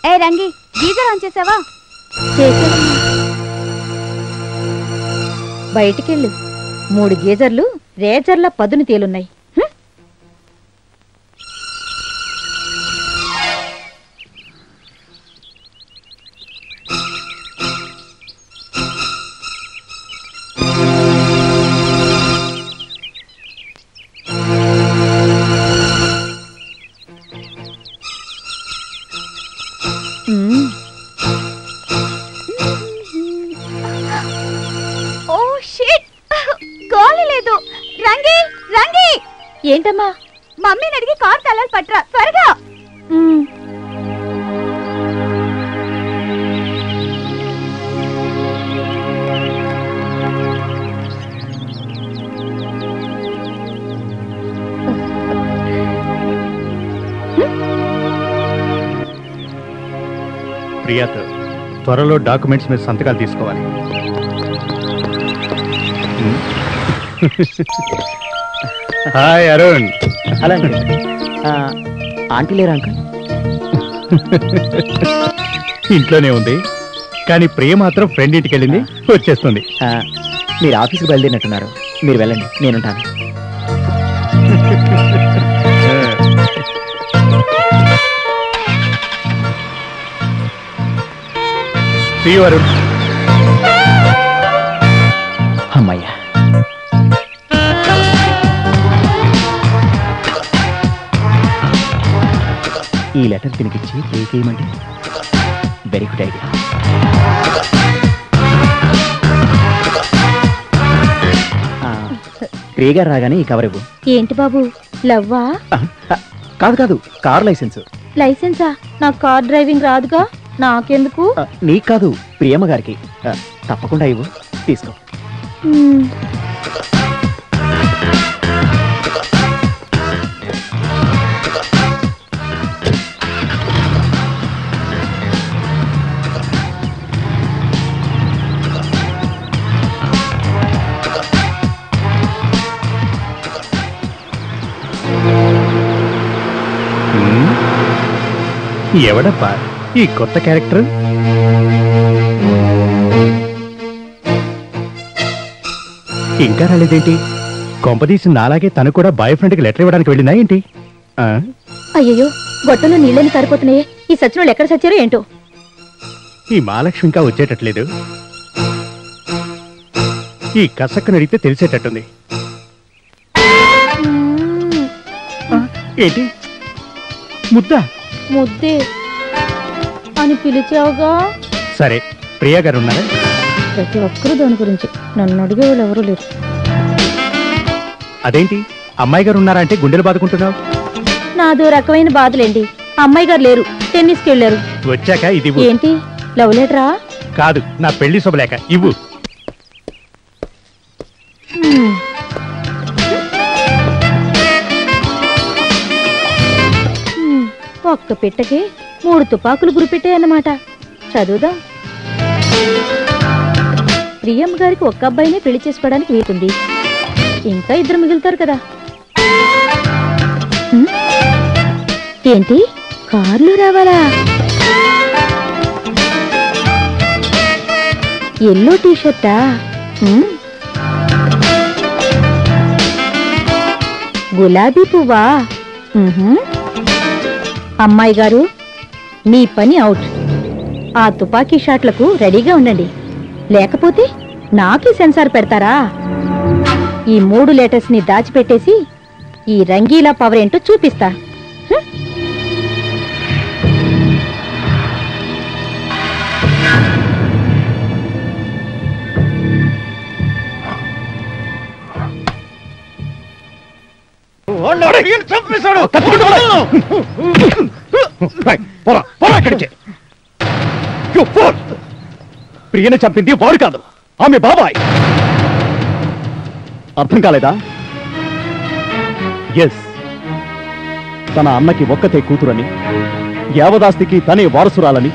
A రంగి, geyser on చేసావా? బయటికెళ్ళు. 3 గీజర్లు రేజర్ల పదును తేలున్నాయి. ఏంటమ్మా? మమ్మీని అడిగి కార్ తాళాలు పట్రా త్వరగా. ప్రియాతో త్వరలో డాక్యుమెంట్స్ మీద సంతకాలు తీసుకోవాలి. Hi Arun. Hello uncle. Aunty లేరా అంకుల్? ఇంట్లోనే ఉంది, కానీ ప్రియ మాత్రం ఫ్రెండ్ ఇంటికి వెళ్ళింది, వచ్చేస్తుంది. మీరు ఆఫీస్కి బయలుదేరినట్టున్నారు, మీరు వెళ్ళండి, నేనుంటాను. అరుణ్. అమ్మయ్యా, ఈ లెటర్ తినిపించి ఏకేయమంటే వెరీ గుడ్ ఐడియా. ప్రియగా రాగానే ఈ కవర్ ఇవ్వు. ఏంటి బాబు, లవ్వా? కాదు కాదు, కార్ లైసెన్స్. లైసెన్సా? నాకు కార్ డ్రైవింగ్ రాదుగా, నాకెందుకు? నీకు కాదు, ప్రియమ్మ గారికి. తప్పకుండా ఇవ్వు, తీసుకో. ఎవడప్పా ఈ కొత్త క్యారెక్టర్? ఇంకా రాలేదేంటి? కొంపదీసి నాలాగే తను కూడా బాయ్ ఫ్రెండ్కి లెటర్ ఇవ్వడానికి వెళ్ళిందా ఏంటి? అయ్యో, గొట్టంలో నీళ్ళని కారిపోతున్నాయే. ఈ సచ్చినోళ్ళు ఎక్కడ సచ్చారో ఏంటో. ఈ మహాలక్ష్మి ఇంకా వచ్చేటట్లేదు. ఈ కసక్కను అడిగితే తెలిసేటట్టుంది. ఏంటి ముద్దా? ముద్దే అని పిలిచావుగా. సరే, ప్రియా గారు ఉన్నారా? ప్రతి ఒక్కరు దాని గురించి, నన్ను అడిగే వాళ్ళు ఎవరూ లేరు. అదేంటి అమ్మాయి గారు ఉన్నారా అంటే గుండెలు బాదుకుంటున్నావు? నాదో రకమైన బాధలేండి. అమ్మాయి గారు లేరు, టెన్నిస్కి వెళ్ళారు. వచ్చాక ఇది ఏంటి, లవ్ లెటరా? కాదు, నా పెళ్లి శుభలేఖ. ఇవ్వు. ఒక్క పెట్టకే 3 తుపాకులు గురిపెట్టాయన్నమాట. చదువుదాం. ప్రియమ్మ గారికి ఒక్క అబ్బాయినే పెళ్లి చేసుకోవడానికి వీలుంది, ఇంకా 2 మిగులుతారు కదా. ఏంటి, కార్లు రావాలా? ఎల్లో టీషర్టా? గులాబీ పువ్వా? అమ్మాయి గారు, మీ పని అవుట్. ఆ తుపాకీ షాట్లకు రెడీగా ఉండండి, లేకపోతే నాకే సెన్సార్ పెడతారా? ఈ 3 లెటర్స్ ని దాచిపెట్టేసి ఈ రంగీలా పవర్ ఏంటో చూపిస్తా. ప్రియను చంపింది వాడు కాదు, ఆమె బాబాయ్. అర్థం కాలేదా? ఎస్, తన అన్నకి ఒక్కతే కూతురని, యావదాస్తికి తనే వారసురాలని